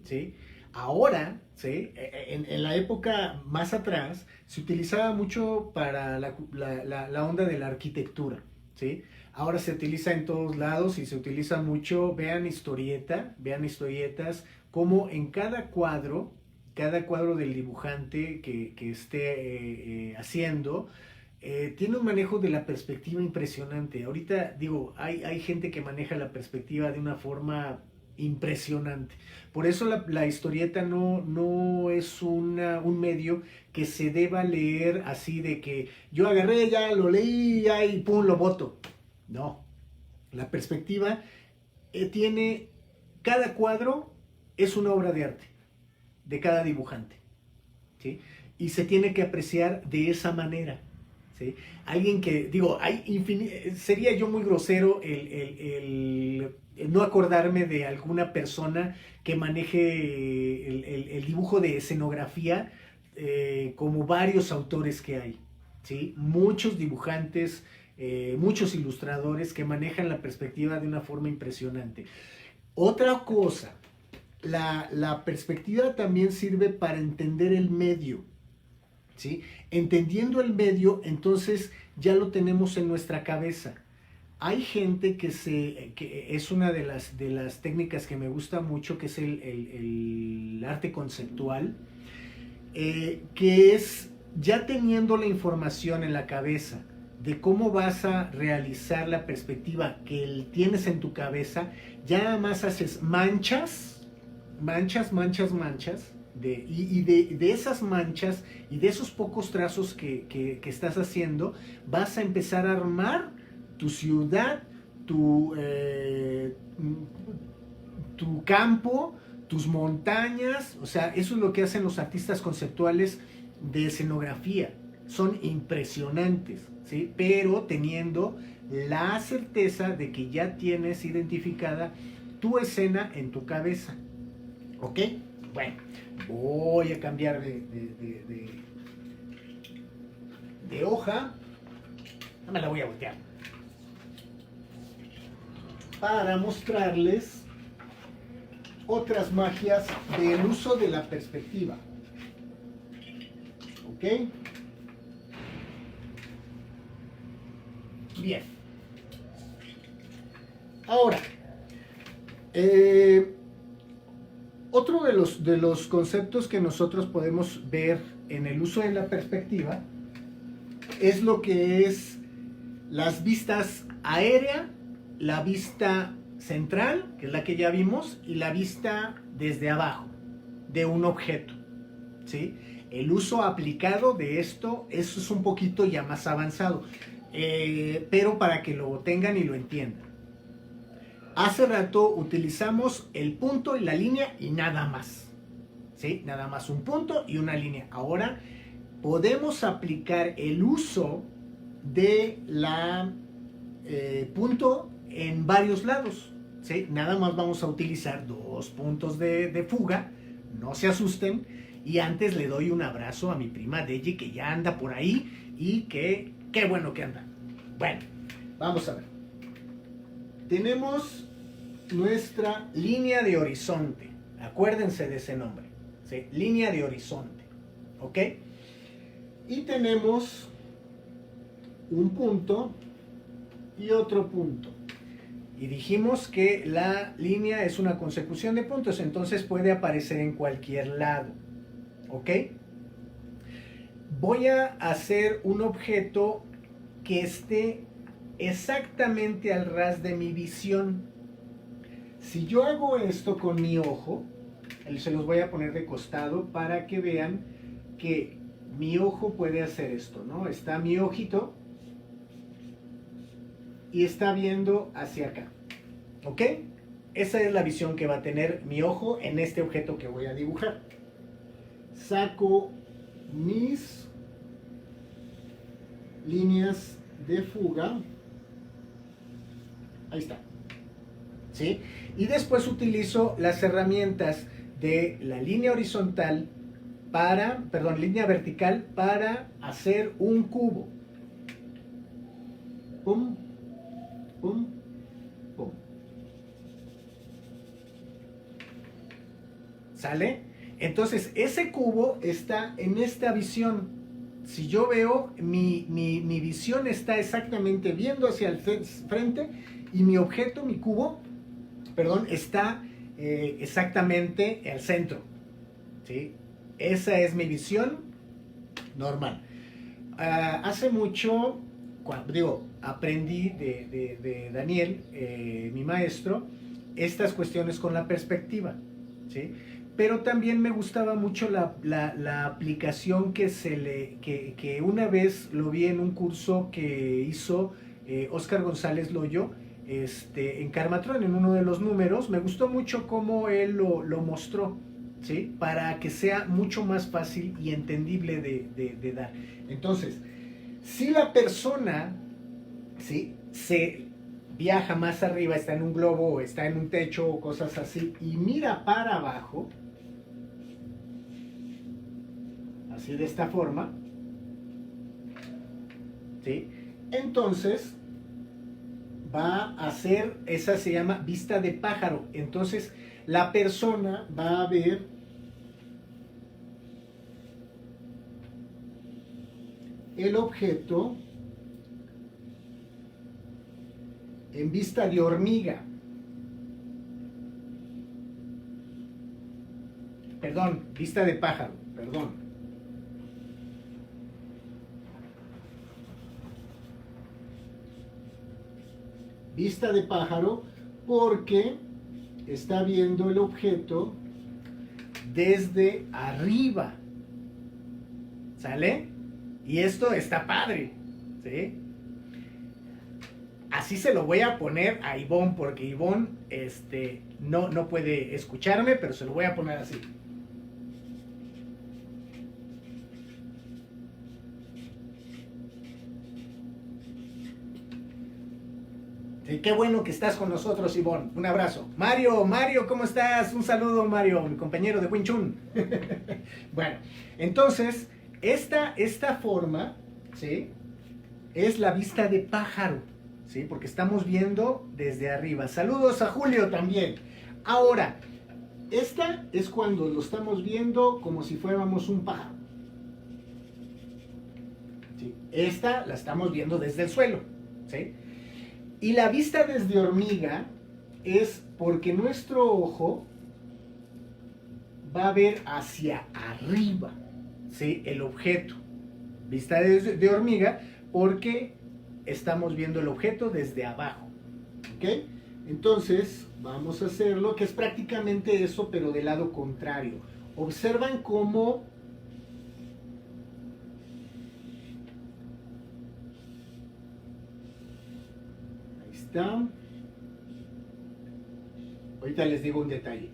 ¿sí? Ahora, ¿sí? En la época más atrás, se utilizaba mucho para la onda de la arquitectura, ¿sí? Ahora se utiliza en todos lados y se utiliza mucho, vean historietas, como en cada cuadro del dibujante que esté haciendo, tiene un manejo de la perspectiva impresionante. Ahorita, digo, hay gente que maneja la perspectiva de una forma impresionante. Por eso la historieta no es un medio que se deba leer así de que yo agarré, ya lo leí, ya y pum, lo boto. No, la perspectiva tiene, cada cuadro es una obra de arte de cada dibujante, ¿sí? Y se tiene que apreciar de esa manera, ¿sí? Alguien que, digo, sería yo muy grosero el no acordarme de alguna persona que maneje el dibujo de escenografía, como varios autores que hay, ¿sí? Muchos dibujantes, muchos ilustradores que manejan la perspectiva de una forma impresionante. Otra cosa, la perspectiva también sirve para entender el medio, ¿sí? Entendiendo el medio, entonces ya lo tenemos en nuestra cabeza. Hay gente que es una de las técnicas que me gusta mucho, que es el arte conceptual, que es ya teniendo la información en la cabeza de cómo vas a realizar la perspectiva que tienes en tu cabeza, ya nada más haces manchas, de esas manchas y de esos pocos trazos que estás haciendo, vas a empezar a armar tu ciudad, tu campo, tus montañas. O sea, eso es lo que hacen los artistas conceptuales de escenografía. Son impresionantes, ¿sí? Pero teniendo la certeza de que ya tienes identificada tu escena en tu cabeza. ¿Ok? Bueno, voy a cambiar de hoja. No me la voy a voltear. Para mostrarles otras magias del uso de la perspectiva. ¿Ok? Bien. Ahora, otro de los conceptos que nosotros podemos ver en el uso de la perspectiva es lo que es las vistas aérea, la vista central, que es la que ya vimos, y la vista desde abajo de un objeto, ¿sí? El uso aplicado de esto, eso es un poquito ya más avanzado, pero para que lo tengan y lo entiendan. Hace rato utilizamos el punto y la línea y nada más, ¿sí? Nada más un punto y una línea. Ahora podemos aplicar el uso de la punto en varios lados, ¿sí? Nada más vamos a utilizar 2 puntos de fuga, no se asusten. Y antes le doy un abrazo a mi prima Deji, que ya anda por ahí y que qué bueno que anda. Bueno, vamos a ver. Tenemos nuestra línea de horizonte. Acuérdense de ese nombre, ¿sí? Línea de horizonte, ¿ok? Y tenemos un punto y otro punto. Y dijimos que la línea es una consecución de puntos, entonces puede aparecer en cualquier lado, ¿ok? Voy a hacer un objeto que esté exactamente al ras de mi visión. Si yo hago esto con mi ojo, se los voy a poner de costado para que vean que mi ojo puede hacer esto, ¿no? Está mi ojito y está viendo hacia acá, ¿ok? Esa es la visión que va a tener mi ojo en este objeto que voy a dibujar. Saco mis líneas de fuga. Ahí está, ¿sí? Y después utilizo las herramientas de la línea horizontal línea vertical para hacer un cubo. Pum, pum, pum. ¿Sale? Entonces, ese cubo está en esta visión. Si yo veo, mi visión está exactamente viendo hacia el frente y mi objeto, mi cubo, está exactamente al centro, ¿sí? Esa es mi visión normal. Hace mucho, aprendí de Daniel, mi maestro, estas cuestiones con la perspectiva, ¿sí? Pero también me gustaba mucho la aplicación que una vez lo vi en un curso que hizo Oscar González Loyo, en Karmatron, en uno de los números. Me gustó mucho cómo él lo mostró, ¿sí? Para que sea mucho más fácil y entendible de dar. Entonces, si la persona, ¿sí?, se viaja más arriba, está en un globo, está en un techo o cosas así, y mira para abajo, así de esta forma, ¿sí?, entonces va a hacer, esa se llama vista de pájaro. Entonces la persona va a ver el objeto en vista de hormiga. Perdón, vista de pájaro, perdón. Vista de pájaro porque está viendo el objeto desde arriba. ¿Sale? Y esto está padre, ¿sí? Así se lo voy a poner a Ivonne, porque Ivonne no puede escucharme, pero se lo voy a poner así. Sí, qué bueno que estás con nosotros, Ivonne. Un abrazo. Mario, ¿cómo estás? Un saludo, Mario, mi compañero de Wing Chun. Bueno, entonces, esta forma, ¿sí?, es la vista de pájaro, ¿sí?, porque estamos viendo desde arriba. Saludos a Julio también. Ahora, esta es cuando lo estamos viendo como si fuéramos un pájaro, ¿sí? Esta la estamos viendo desde el suelo, ¿sí? Y la vista desde hormiga es porque nuestro ojo va a ver hacia arriba, ¿sí? El objeto. Vista de hormiga porque estamos viendo el objeto desde abajo. ¿Ok? Entonces, vamos a hacerlo, que es prácticamente eso, pero del lado contrario. Observan cómo ahí está. Ahorita les digo un detalle.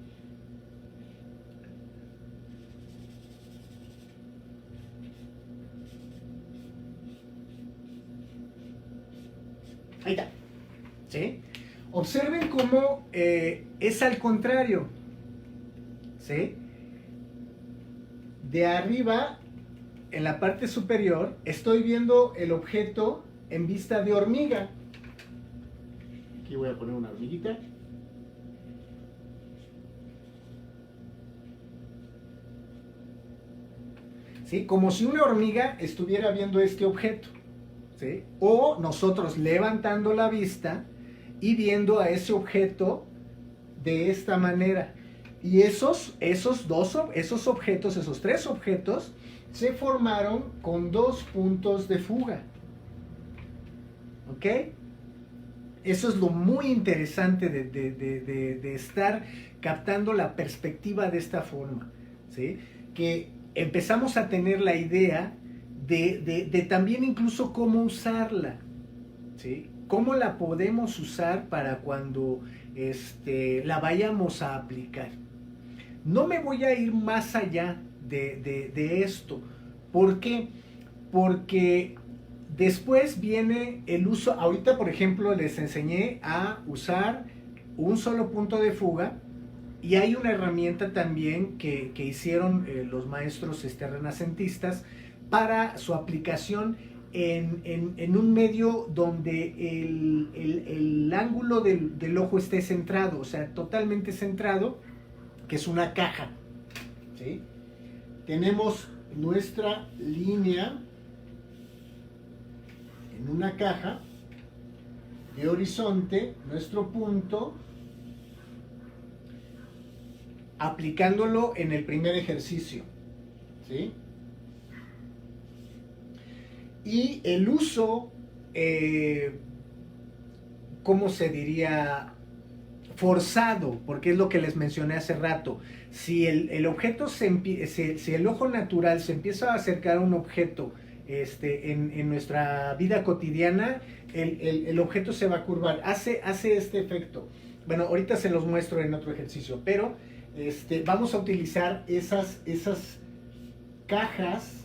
Ahí está. ¿Sí? Observen cómo es al contrario. ¿Sí? De arriba, en la parte superior, estoy viendo el objeto en vista de hormiga. Aquí voy a poner una hormiguita. ¿Sí? Como si una hormiga estuviera viendo este objeto. ¿Sí? O nosotros levantando la vista y viendo a ese objeto de esta manera. Y esos objetos, esos tres objetos, se formaron con dos puntos de fuga. ¿Ok? Eso es lo muy interesante de estar captando la perspectiva de esta forma. ¿Sí? Que empezamos a tener la idea de también incluso cómo usarla. ¿Sí? ¿Cómo la podemos usar para cuando la vayamos a aplicar? No me voy a ir más allá de esto. ¿Por qué? Porque después viene el uso. Ahorita, por ejemplo, les enseñé a usar un solo punto de fuga y hay una herramienta también que hicieron los maestros renacentistas para su aplicación en un medio donde el ángulo del ojo esté centrado, o sea, totalmente centrado, que es una caja. ¿Sí? Tenemos nuestra línea en una caja de horizonte, nuestro punto, aplicándolo en el primer ejercicio. ¿Sí? Y el uso, ¿cómo se diría? Forzado, porque es lo que les mencioné hace rato. Si el objeto, si el ojo natural se empieza a acercar a un objeto en nuestra vida cotidiana, el objeto se va a curvar, hace este efecto. Bueno, ahorita se los muestro en otro ejercicio, pero vamos a utilizar esas cajas.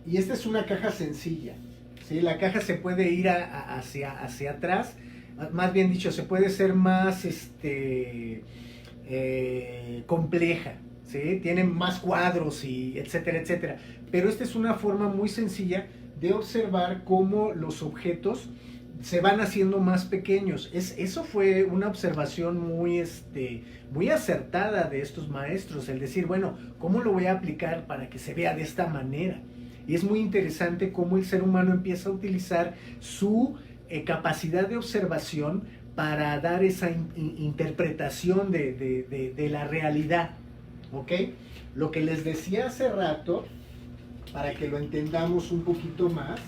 Y esta es una caja sencilla. ¿Sí? La caja se puede ir hacia atrás, más bien dicho, se puede ser más compleja. ¿Sí? Tiene más cuadros y etcétera, etcétera. Pero esta es una forma muy sencilla de observar cómo los objetos se van haciendo más pequeños. Eso fue una observación muy acertada de estos maestros, el decir, bueno, ¿cómo lo voy a aplicar para que se vea de esta manera? Y es muy interesante cómo el ser humano empieza a utilizar su capacidad de observación para dar esa interpretación de la realidad. ¿Ok? Lo que les decía hace rato, para que lo entendamos un poquito más.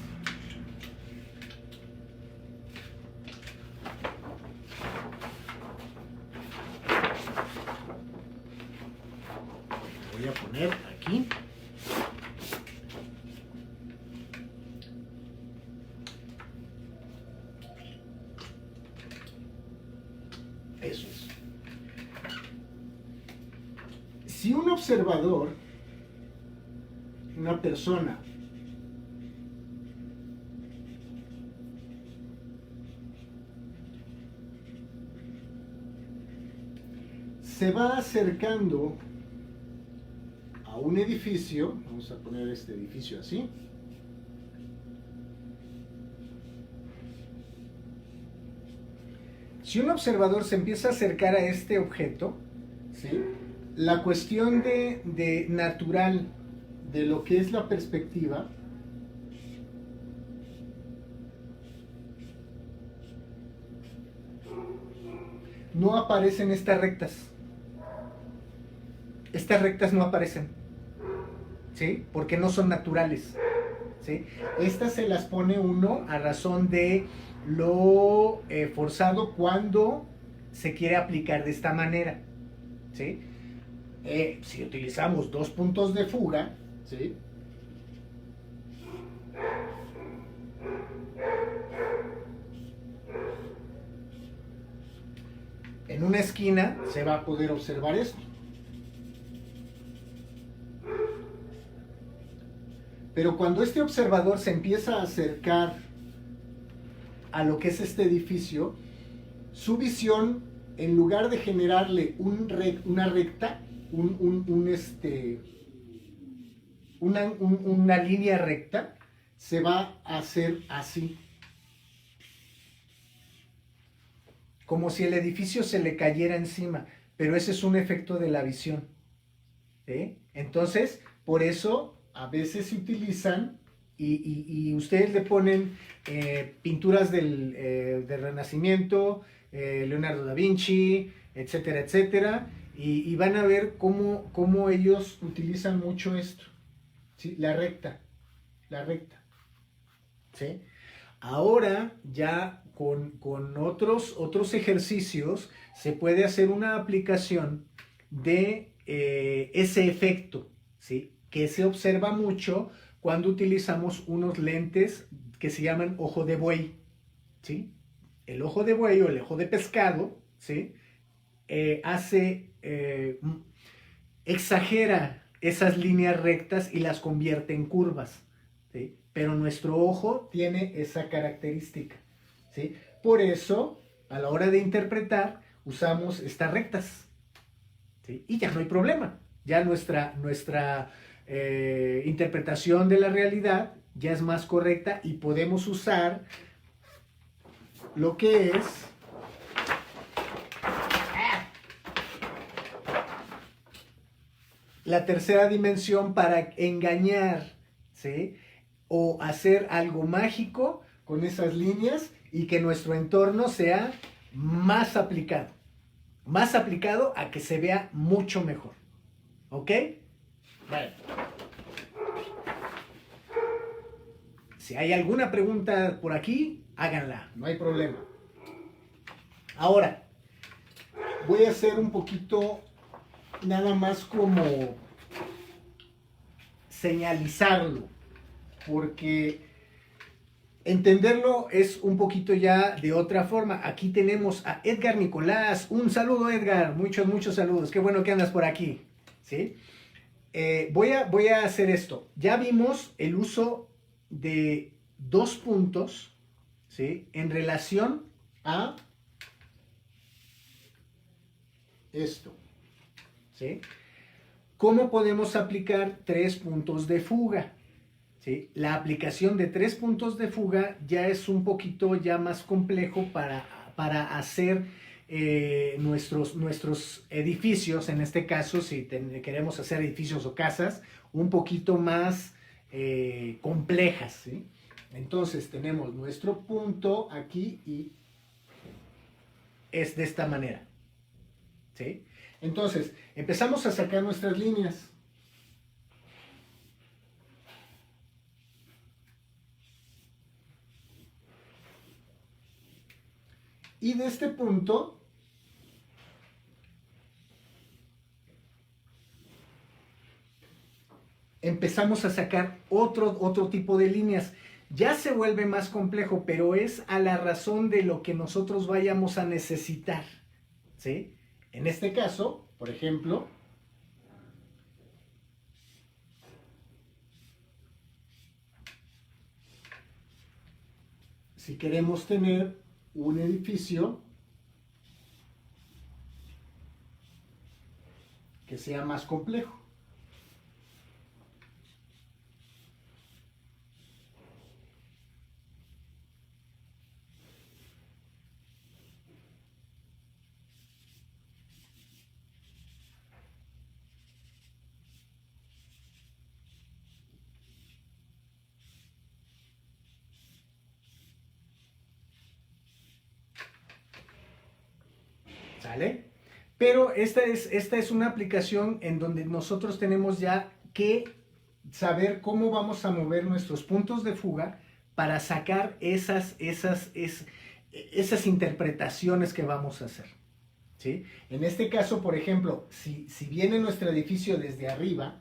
Voy a poner aquí. Eso es. Si un observador, una persona, se va acercando a un edificio, vamos a poner este edificio así, si un observador se empieza a acercar a este objeto, ¿sí? La cuestión de natural de lo que es la perspectiva, no aparecen estas rectas. Estas rectas no aparecen, ¿sí? Porque no son naturales, ¿sí? Estas se las pone uno a razón de lo forzado cuando se quiere aplicar de esta manera, ¿sí? Si utilizamos dos puntos de fuga, ¿sí? En una esquina se va a poder observar esto. Pero cuando este observador se empieza a acercar a lo que es este edificio, su visión, en lugar de generarle una recta, una línea recta, se va a hacer así. Como si el edificio se le cayera encima, pero ese es un efecto de la visión. Entonces, por eso a veces se utilizan y ustedes le ponen pinturas del Renacimiento, Leonardo da Vinci, etcétera, etcétera, y van a ver cómo ellos utilizan mucho esto, ¿sí? La recta, ¿sí? Ahora ya con otros ejercicios se puede hacer una aplicación de ese efecto, ¿sí? Que se observa mucho cuando utilizamos unos lentes que se llaman ojo de buey, ¿sí? El ojo de buey o el ojo de pescado, ¿sí? Exagera esas líneas rectas y las convierte en curvas, ¿sí? Pero nuestro ojo tiene esa característica, ¿sí? Por eso, a la hora de interpretar, usamos estas rectas, ¿sí? Y ya no hay problema. Ya nuestra interpretación de la realidad ya es más correcta y podemos usar lo que es la tercera dimensión para engañar, ¿sí? O hacer algo mágico con esas líneas y que nuestro entorno sea más aplicado a que se vea mucho mejor. ¿Ok? Bueno. Si hay alguna pregunta por aquí, háganla, no hay problema. Ahora, voy a hacer un poquito nada más como señalizarlo, porque entenderlo es un poquito ya de otra forma. Aquí tenemos a Edgar Nicolás. Un saludo, Edgar. Muchos saludos. Qué bueno que andas por aquí, ¿sí? Voy a hacer esto. Ya vimos el uso de dos puntos, ¿sí? En relación a esto, ¿sí? ¿Cómo podemos aplicar tres puntos de fuga? ¿Sí? La aplicación de tres puntos de fuga ya es un poquito ya más complejo para hacer nuestros edificios, en este caso, si queremos hacer edificios o casas, un poquito más complejas, ¿sí? Entonces tenemos nuestro punto aquí y es de esta manera, ¿sí? Entonces, empezamos a sacar nuestras líneas. Y de este punto empezamos a sacar otro tipo de líneas. Ya se vuelve más complejo, pero es a la razón de lo que nosotros vayamos a necesitar, ¿sí? En este caso, por ejemplo, si queremos tener un edificio que sea más complejo. ¿sale? Pero esta es una aplicación en donde nosotros tenemos ya que saber cómo vamos a mover nuestros puntos de fuga para sacar esas interpretaciones que vamos a hacer, ¿sí? En este caso, por ejemplo, si viene nuestro edificio desde arriba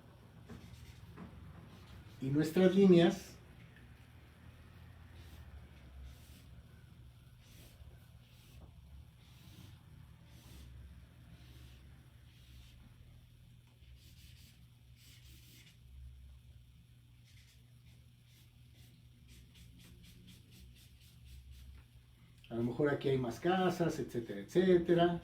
y nuestras líneas, a lo mejor aquí hay más casas, etcétera, etcétera.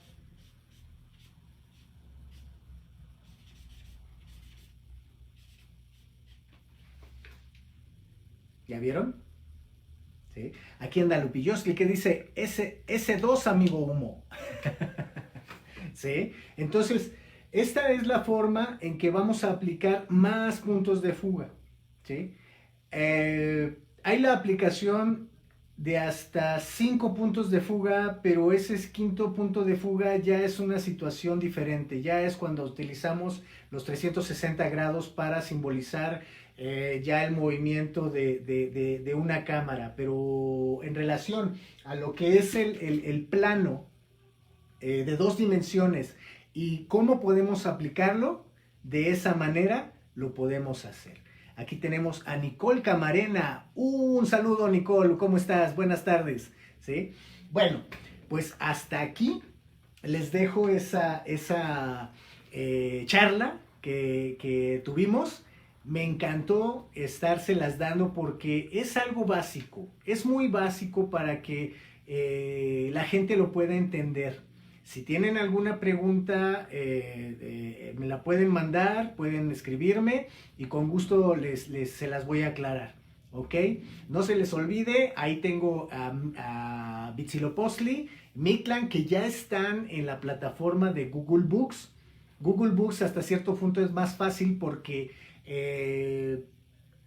¿Ya vieron? ¿Sí? Aquí anda Lupilloski que dice S2 amigo humo. ¿Sí? Entonces, esta es la forma en que vamos a aplicar más puntos de fuga. ¿Sí? Hay la aplicación de hasta 5 puntos de fuga, pero ese quinto punto de fuga ya es una situación diferente. Ya es cuando utilizamos los 360 grados para simbolizar ya el movimiento de una cámara. Pero en relación a lo que es el plano de 2 dimensiones y cómo podemos aplicarlo, de esa manera lo podemos hacer. Aquí tenemos a Nicole Camarena. Un saludo, Nicole. ¿Cómo estás? Buenas tardes. ¿Sí? Bueno, pues hasta aquí les dejo esa charla que tuvimos. Me encantó estárselas dando porque es algo básico. Es muy básico para que la gente lo pueda entender. Si tienen alguna pregunta, me la pueden mandar, pueden escribirme y con gusto se las voy a aclarar. ¿Ok? No se les olvide, ahí tengo a Huitzilopochtli, Mictlan, que ya están en la plataforma de Google Books. Google Books hasta cierto punto es más fácil porque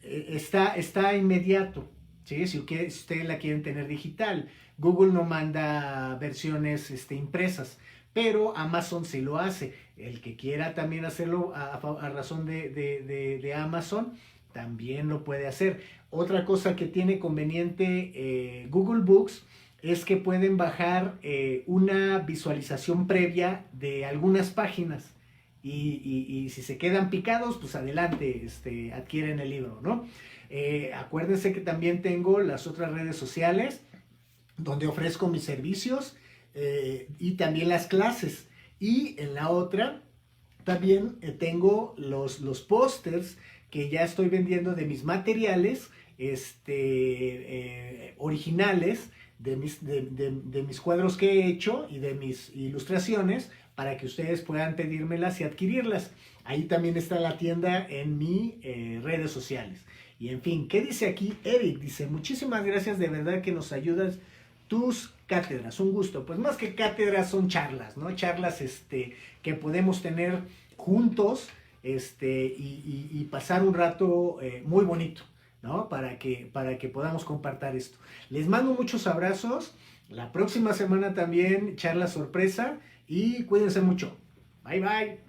está inmediato. ¿Sí? Si ustedes la quieren tener digital, Google no manda versiones impresas, pero Amazon sí lo hace. El que quiera también hacerlo a razón de Amazon, también lo puede hacer. Otra cosa que tiene conveniente Google Books es que pueden bajar una visualización previa de algunas páginas. Y si se quedan picados, pues adelante, adquieren el libro, ¿no? Acuérdense que también tengo las otras redes sociales donde ofrezco mis servicios y también las clases. Y en la otra también tengo los pósters que ya estoy vendiendo de mis materiales originales, de mis cuadros que he hecho y de mis ilustraciones, para que ustedes puedan pedírmelas y adquirirlas. Ahí también está la tienda en mis redes sociales. Y en fin, ¿qué dice aquí Eric? Dice, muchísimas gracias, de verdad que nos ayudas tus cátedras, un gusto. Pues más que cátedras son charlas, ¿no? Charlas que podemos tener juntos y pasar un rato muy bonito, ¿no? Para que podamos compartir esto. Les mando muchos abrazos. La próxima semana también charla sorpresa y cuídense mucho. Bye, bye.